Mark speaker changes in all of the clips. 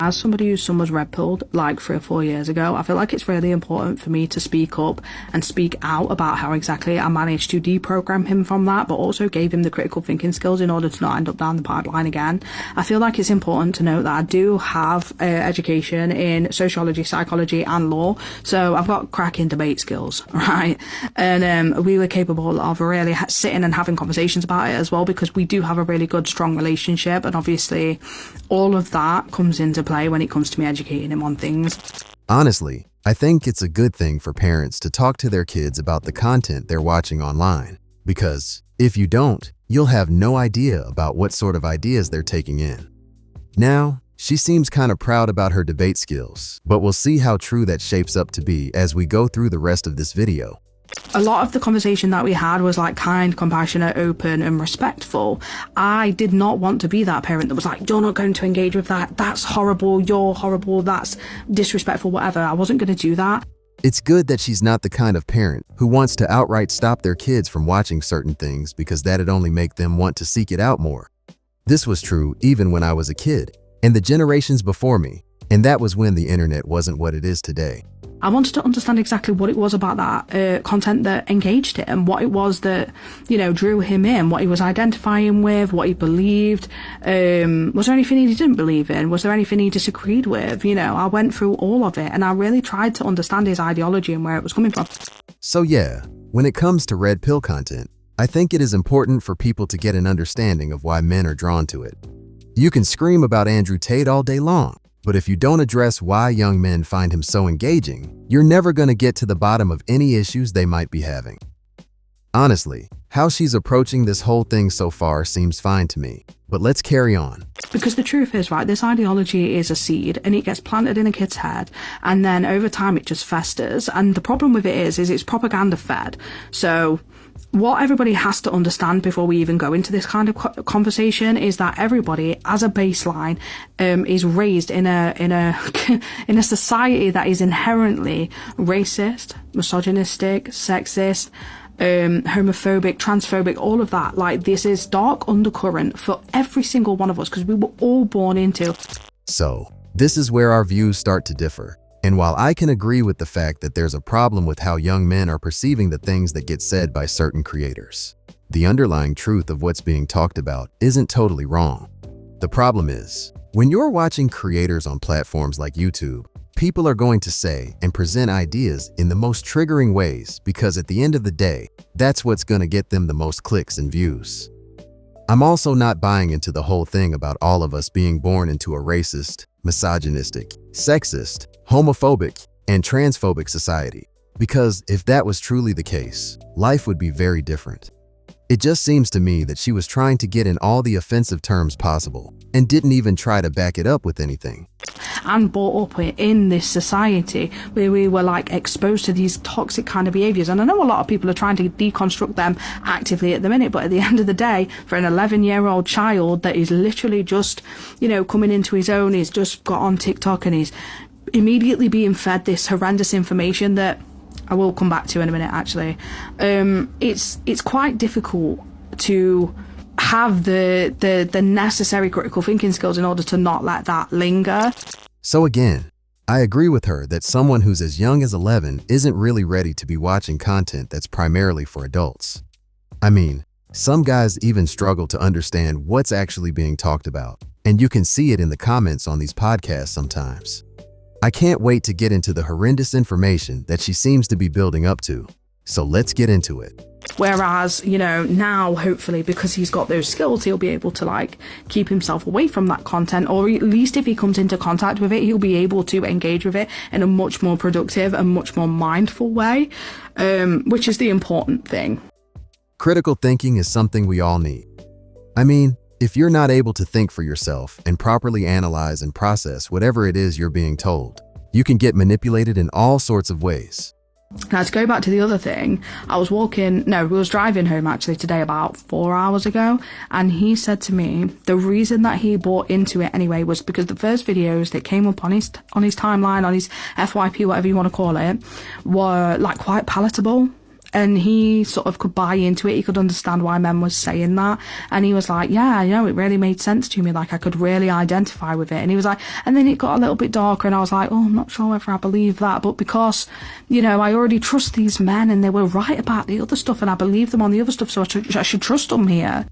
Speaker 1: As somebody whose son was red pilled like 3 or 4 years ago, I feel like it's really important for me to speak up and speak out about how exactly I managed to deprogram him from that, but also gave him the critical thinking skills in order to not end up down the pipeline again. I feel like it's important to note that I do have education in sociology, psychology and law, so I've got cracking debate skills, right? And we were capable of really sitting and having conversations about it as well, because we do have a really good, strong relationship, and obviously all of that comes into play when it comes to me educating him on things.
Speaker 2: Honestly, I think it's a good thing for parents to talk to their kids about the content they're watching online, because if you don't, you'll have no idea about what sort of ideas they're taking in. Now, she seems kind of proud about her debate skills, but we'll see how true that shapes up to be as we go through the rest of this video.
Speaker 1: A lot of the conversation that we had was like kind, compassionate, open and respectful. I did not want to be that parent that was like, you're not going to engage with that, that's horrible, you're horrible, that's disrespectful, whatever. I wasn't going to do that.
Speaker 2: It's good that she's not the kind of parent who wants to outright stop their kids from watching certain things because that'd only make them want to seek it out more. This was true even when I was a kid and the generations before me, and that was when the internet wasn't what it is today.
Speaker 1: I wanted to understand exactly what it was about that content that engaged him, what it was that, you know, drew him in, what he was identifying with, what he believed. Was there anything he didn't believe in? Was there anything he disagreed with? You know, I went through all of it and I really tried to understand his ideology and where it was coming from.
Speaker 2: So yeah, when it comes to red pill content, I think it is important for people to get an understanding of why men are drawn to it. You can scream about Andrew Tate all day long, but if you don't address why young men find him so engaging, you're never going to get to the bottom of any issues they might be having. Honestly, how she's approaching this whole thing so far seems fine to me, but let's carry on.
Speaker 1: Because the truth is, right, this ideology is a seed and it gets planted in a kid's head and then over time it just festers. And the problem with it is it's propaganda fed. So what everybody has to understand before we even go into this kind of conversation is that everybody, as a baseline, is raised in a in a society that is inherently racist, misogynistic, sexist, homophobic, transphobic, all of that. Like, this is dark undercurrent for every single one of us because we were all born into.
Speaker 2: So this is where our views start to differ. And while I can agree with the fact that there's a problem with how young men are perceiving the things that get said by certain creators, the underlying truth of what's being talked about isn't totally wrong. The problem is, when you're watching creators on platforms like YouTube, people are going to say and present ideas in the most triggering ways because at the end of the day, that's what's going to get them the most clicks and views. I'm also not buying into the whole thing about all of us being born into a racist, misogynistic, sexist, homophobic, and transphobic society, because if that was truly the case, life would be very different. It just seems to me that she was trying to get in all the offensive terms possible and didn't even try to back it up with anything.
Speaker 1: And brought up in this society where we were like exposed to these toxic kind of behaviors. And I know a lot of people are trying to deconstruct them actively at the minute, but at the end of the day, for an 11-year-old child that is literally just, you know, coming into his own, he's just got on TikTok and he's immediately being fed this horrendous information that I will come back to in a minute, actually. It's quite difficult to have the necessary critical thinking skills in order to not let that linger.
Speaker 2: So again, I agree with her that someone who's as young as 11 isn't really ready to be watching content that's primarily for adults. I mean, some guys even struggle to understand what's actually being talked about, and you can see it in the comments on these podcasts sometimes. I can't wait to get into the horrendous information that she seems to be building up to. So let's get into it.
Speaker 1: Whereas, you know, now hopefully because he's got those skills, he'll be able to like keep himself away from that content, or at least if he comes into contact with it, he'll be able to engage with it in a much more productive and much more mindful way, which is the important thing.
Speaker 2: Critical thinking is something we all need. I mean, if you're not able to think for yourself and properly analyze and process whatever it is you're being told, you can get manipulated in all sorts of ways.
Speaker 1: Now, to go back to the other thing, we was driving home actually today about 4 hours ago, and he said to me the reason that he bought into it anyway was because the first videos that came up on his timeline, on his FYP, whatever you want to call it, were like quite palatable. And he sort of could buy into it. He could understand why men was saying that. And he was like, yeah, you know, it really made sense to me. Like, I could really identify with it. And he was like, and then it got a little bit darker. And I was like, oh, I'm not sure whether I believe that. But because, you know, I already trust these men and they were right about the other stuff and I believe them on the other stuff. So I should trust them here.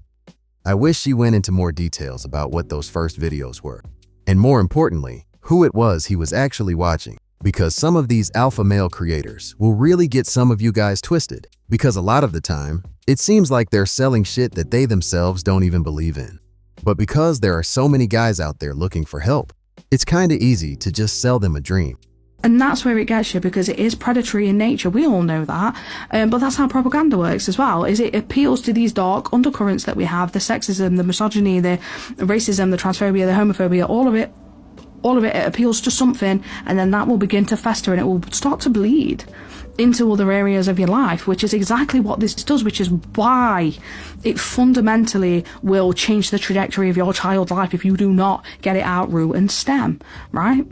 Speaker 2: I wish she went into more details about what those first videos were. And more importantly, who it was he was actually watching. Because some of these alpha male creators will really get some of you guys twisted, because a lot of the time, it seems like they're selling shit that they themselves don't even believe in. But because there are so many guys out there looking for help, it's kinda easy to just sell them a dream.
Speaker 1: And that's where it gets you, because it is predatory in nature. We all know that. But that's how propaganda works as well, is it appeals to these dark undercurrents that we have, the sexism, the misogyny, the racism, the transphobia, the homophobia, all of it, it appeals to something, and then that will begin to fester and it will start to bleed into other areas of your life, which is exactly what this does, which is why it fundamentally will change the trajectory of your child's life if you do not get it out root and stem, right?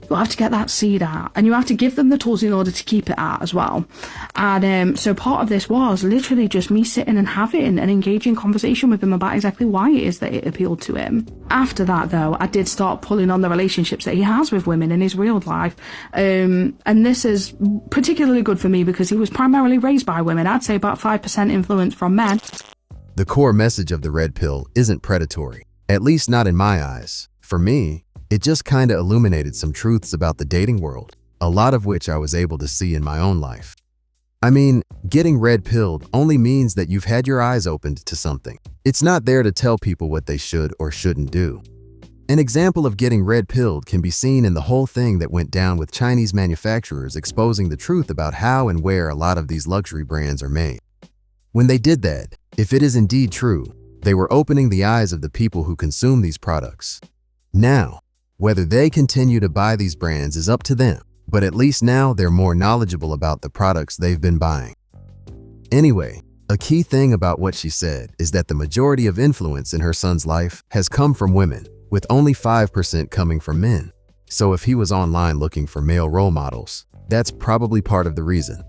Speaker 1: You have to get that seed out, and you have to give them the tools in order to keep it out as well. And so part of this was literally just me sitting and having an engaging conversation with him about exactly why it is that it appealed to him. After that, though, I did start pulling on the relationships that he has with women in his real life. And this is particularly good for me because he was primarily raised by women. I'd say about 5% influence from men.
Speaker 2: The core message of the red pill isn't predatory, at least not in my eyes. For me, it just kinda illuminated some truths about the dating world, a lot of which I was able to see in my own life. I mean, getting red-pilled only means that you've had your eyes opened to something. It's not there to tell people what they should or shouldn't do. An example of getting red-pilled can be seen in the whole thing that went down with Chinese manufacturers exposing the truth about how and where a lot of these luxury brands are made. When they did that, if it is indeed true, they were opening the eyes of the people who consume these products. Now, whether they continue to buy these brands is up to them, but at least now they're more knowledgeable about the products they've been buying. Anyway, a key thing about what she said is that the majority of influence in her son's life has come from women, with only 5% coming from men. So if he was online looking for male role models, that's probably part of the reason.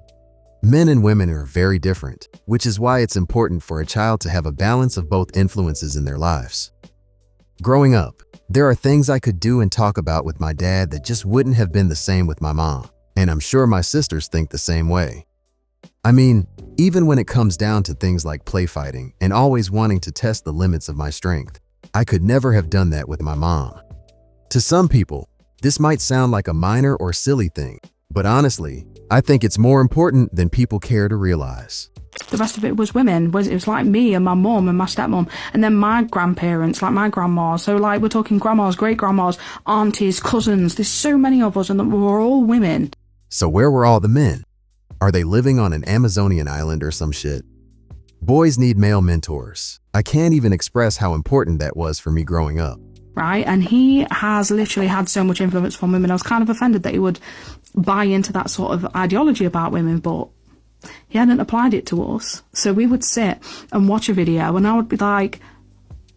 Speaker 2: Men and women are very different, which is why it's important for a child to have a balance of both influences in their lives. Growing up, there are things I could do and talk about with my dad that just wouldn't have been the same with my mom, and I'm sure my sisters think the same way. I mean, even when it comes down to things like play fighting and always wanting to test the limits of my strength, I could never have done that with my mom. To some people, this might sound like a minor or silly thing, but honestly, I think it's more important than people care to realize.
Speaker 1: The rest of it was women. It was like me and my mum and my stepmom, and then my grandparents, like my grandma. So like we're talking grandmas, great grandmas, aunties, cousins. There's so many of us, and we're all women.
Speaker 2: So where were all the men? Are they living on an Amazonian island or some shit? Boys need male mentors. I can't even express how important that was for me growing up.
Speaker 1: Right, and he has literally had so much influence from women. I was kind of offended that he would buy into that sort of ideology about women, but he hadn't applied it to us. So we would sit and watch a video and I would be like,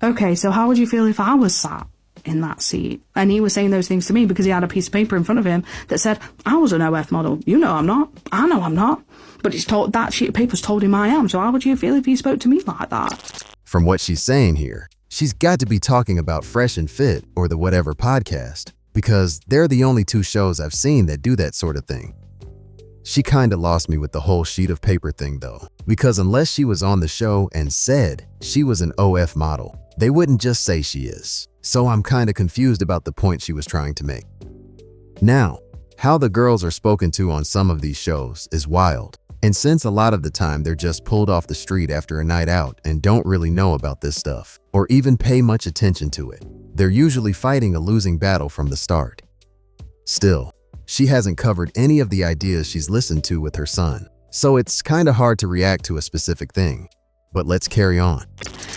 Speaker 1: okay, so how would you feel if I was sat in that seat? And he was saying those things to me because he had a piece of paper in front of him that said, I was an OF model. You know I'm not. I know I'm not. But it's told, that sheet of paper's told him I am. So how would you feel if he spoke to me like that?
Speaker 2: From what she's saying here, she's got to be talking about Fresh and Fit or the Whatever podcast, because they're the only two shows I've seen that do that sort of thing. She kinda lost me with the whole sheet of paper thing though, because unless she was on the show and said she was an OF model, they wouldn't just say she is. So I'm kinda confused about the point she was trying to make. Now, how the girls are spoken to on some of these shows is wild. And since a lot of the time they're just pulled off the street after a night out and don't really know about this stuff, or even pay much attention to it, they're usually fighting a losing battle from the start. Still, she hasn't covered any of the ideas she's listened to with her son, so it's kinda hard to react to a specific thing. But let's carry on.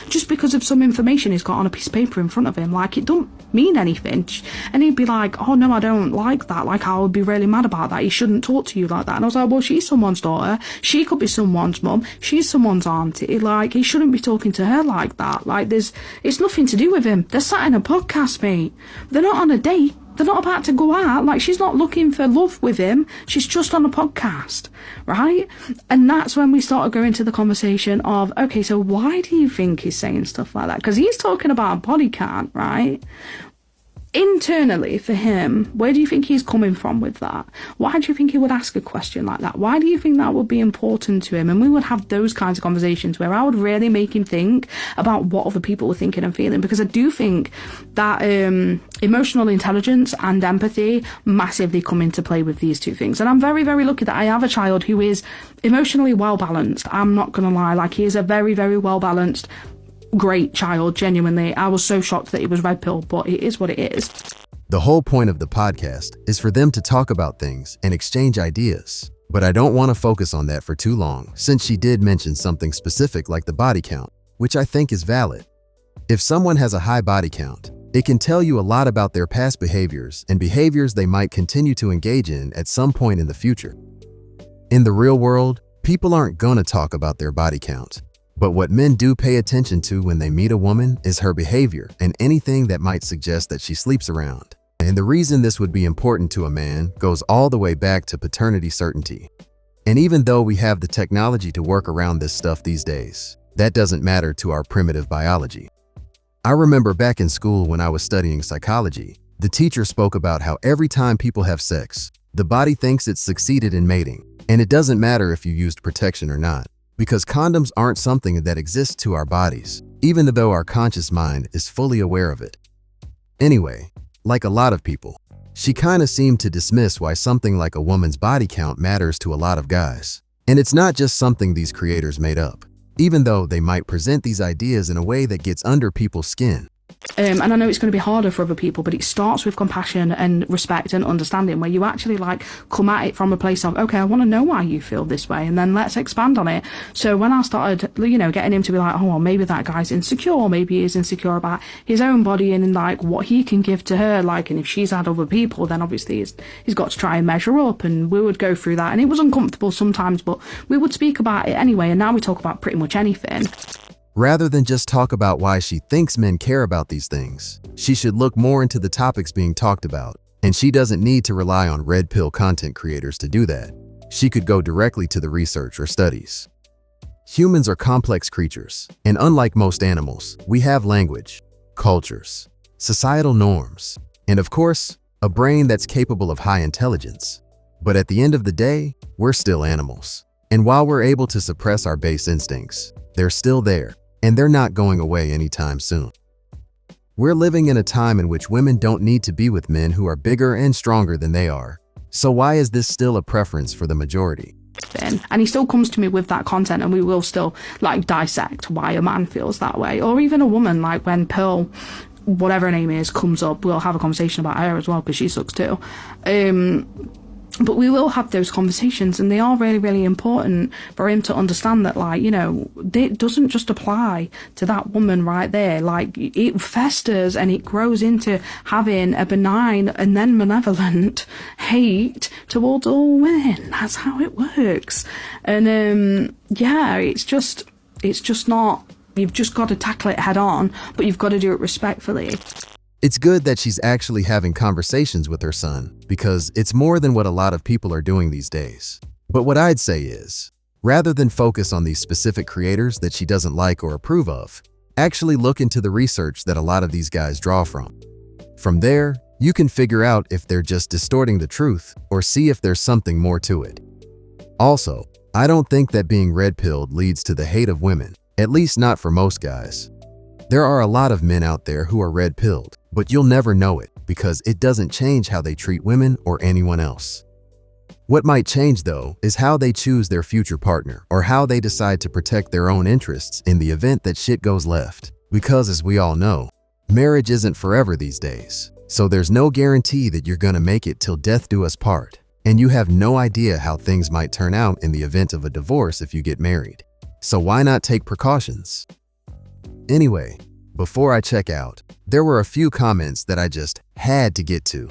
Speaker 1: Just because of some information he's got on a piece of paper in front of him, like it don't mean anything. And he'd be like, oh no, I don't like that. Like I would be really mad about that. He shouldn't talk to you like that. And I was like, well, she's someone's daughter. She could be someone's mum. She's someone's auntie. Like he shouldn't be talking to her like that. Like it's nothing to do with him. They're sat in a podcast, mate. They're not on a date. They're not about to go out. Like, she's not looking for love with him. She's just on a podcast, right? And that's when we started going to the conversation of, okay, so why do you think he's saying stuff like that? Because he's talking about a body count, right? Internally, for him, where do you think he's coming from with that? Why do you think he would ask a question like that? Why do you think that would be important to him? And we would have those kinds of conversations where I would really make him think about what other people were thinking and feeling, because I do think that emotional intelligence and empathy massively come into play with these two things. And I'm very, very lucky that I have a child who is emotionally well balanced. I'm not gonna lie, like, he is a very, very well balanced, great child. Genuinely, I was so shocked that he was red pilled, but it is what it is.
Speaker 2: The whole point of the podcast is for them to talk about things and exchange ideas. But I don't want to focus on that for too long, since she did mention something specific like the body count, which I think is valid. If someone has a high body count, it can tell you a lot about their past behaviors and behaviors they might continue to engage in at some point in the future. In the real world, people aren't gonna talk about their body count. But what men do pay attention to when they meet a woman is her behavior and anything that might suggest that she sleeps around. And the reason this would be important to a man goes all the way back to paternity certainty. And even though we have the technology to work around this stuff these days, that doesn't matter to our primitive biology. I remember back in school when I was studying psychology, the teacher spoke about how every time people have sex, the body thinks it's succeeded in mating. And it doesn't matter if you used protection or not, because condoms aren't something that exists to our bodies, even though our conscious mind is fully aware of it. Anyway, like a lot of people, she kinda seemed to dismiss why something like a woman's body count matters to a lot of guys. And it's not just something these creators made up, even though they might present these ideas in a way that gets under people's skin.
Speaker 1: And I know it's going to be harder for other people, but it starts with compassion and respect and understanding, where you actually like come at it from a place of, okay, I want to know why you feel this way, and then let's expand on it. So when I started, getting him to be like, oh, well, maybe that guy's insecure, maybe he's insecure about his own body and like what he can give to her, like, and if she's had other people, then obviously he's got to try and measure up, and we would go through that, and it was uncomfortable sometimes, but we would speak about it anyway, and now we talk about pretty much anything.
Speaker 2: Rather than just talk about why she thinks men care about these things, she should look more into the topics being talked about, and she doesn't need to rely on red pill content creators to do that. She could go directly to the research or studies. Humans are complex creatures, and unlike most animals, we have language, cultures, societal norms, and of course, a brain that's capable of high intelligence. But at the end of the day, we're still animals. And while we're able to suppress our base instincts, they're still there. And they're not going away anytime soon. We're living in a time in which women don't need to be with men who are bigger and stronger than they are. So why is this still a preference for the majority?
Speaker 1: And he still comes to me with that content, and we will still like dissect why a man feels that way, or even a woman, like when Pearl, whatever her name is, comes up, we'll have a conversation about her as well, because she sucks too. But we will have those conversations, and they are really, really important for him to understand that, like, it doesn't just apply to that woman right there. Like, it festers and it grows into having a benign and then malevolent hate towards all women. That's how it works. And, it's just not, you've just got to tackle it head on, but you've got to do it respectfully.
Speaker 2: It's good that she's actually having conversations with her son, because it's more than what a lot of people are doing these days. But what I'd say is, rather than focus on these specific creators that she doesn't like or approve of, actually look into the research that a lot of these guys draw from. From there, you can figure out if they're just distorting the truth or see if there's something more to it. Also, I don't think that being red-pilled leads to the hate of women, at least not for most guys. There are a lot of men out there who are red-pilled, but you'll never know it because it doesn't change how they treat women or anyone else. What might change, though, is how they choose their future partner or how they decide to protect their own interests in the event that shit goes left. Because as we all know, marriage isn't forever these days, so there's no guarantee that you're gonna make it till death do us part, and you have no idea how things might turn out in the event of a divorce if you get married. So why not take precautions? Anyway, before I check out, there were a few comments that I just had to get to.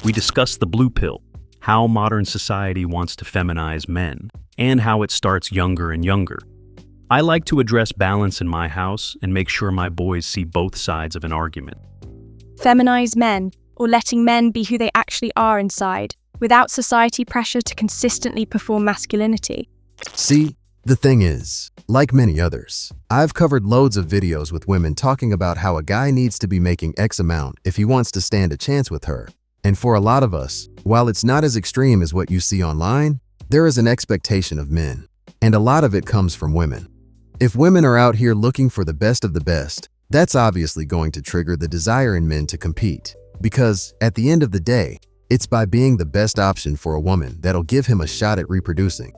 Speaker 3: We discussed the blue pill, how modern society wants to feminize men, and how it starts younger and younger. I like to address balance in my house and make sure my boys see both sides of an argument.
Speaker 4: Feminize men, or letting men be who they actually are inside, without society pressure to consistently perform masculinity.
Speaker 2: See, the thing is, like many others, I've covered loads of videos with women talking about how a guy needs to be making X amount if he wants to stand a chance with her. And for a lot of us, while it's not as extreme as what you see online, there is an expectation of men, and a lot of it comes from women. If women are out here looking for the best of the best, that's obviously going to trigger the desire in men to compete, because at the end of the day, it's by being the best option for a woman that'll give him a shot at reproducing.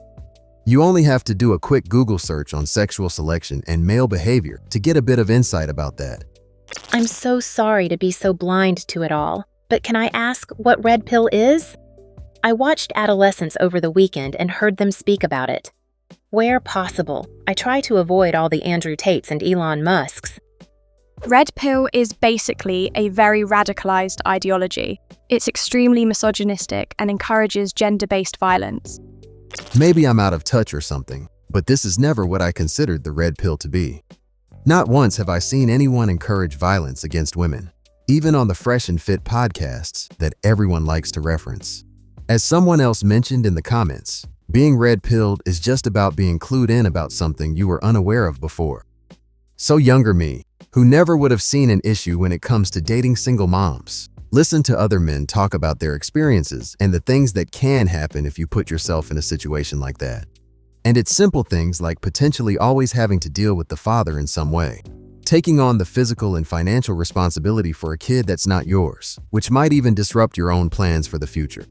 Speaker 2: You only have to do a quick Google search on sexual selection and male behavior to get a bit of insight about that.
Speaker 5: I'm so sorry to be so blind to it all, but can I ask what red pill is? I watched Adolescents over the weekend and heard them speak about it. Where possible, I try to avoid all the Andrew Tates and Elon Musks.
Speaker 4: Red pill is basically a very radicalized ideology. It's extremely misogynistic and encourages gender-based violence.
Speaker 2: Maybe I'm out of touch or something, but this is never what I considered the red pill to be. Not once have I seen anyone encourage violence against women, even on the Fresh and Fit podcasts that everyone likes to reference. As someone else mentioned in the comments, being red-pilled is just about being clued in about something you were unaware of before. So younger me, who never would have seen an issue when it comes to dating single moms, listen to other men talk about their experiences and the things that can happen if you put yourself in a situation like that. And it's simple things like potentially always having to deal with the father in some way, taking on the physical and financial responsibility for a kid that's not yours, which might even disrupt your own plans for the future.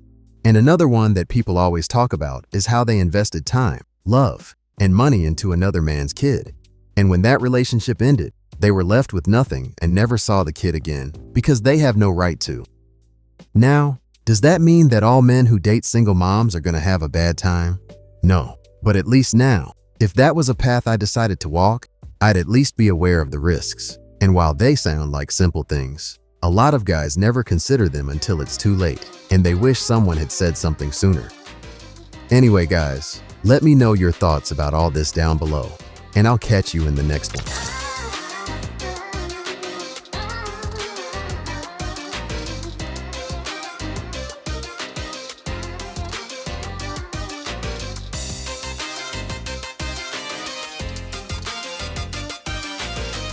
Speaker 2: And another one that people always talk about is how they invested time, love, and money into another man's kid. And when that relationship ended, they were left with nothing and never saw the kid again because they have no right to. Now, does that mean that all men who date single moms are going to have a bad time? No, but at least now, if that was a path I decided to walk, I'd at least be aware of the risks. And while they sound like simple things, a lot of guys never consider them until it's too late, and they wish someone had said something sooner. Anyway, guys, let me know your thoughts about all this down below, and I'll catch you in the next one.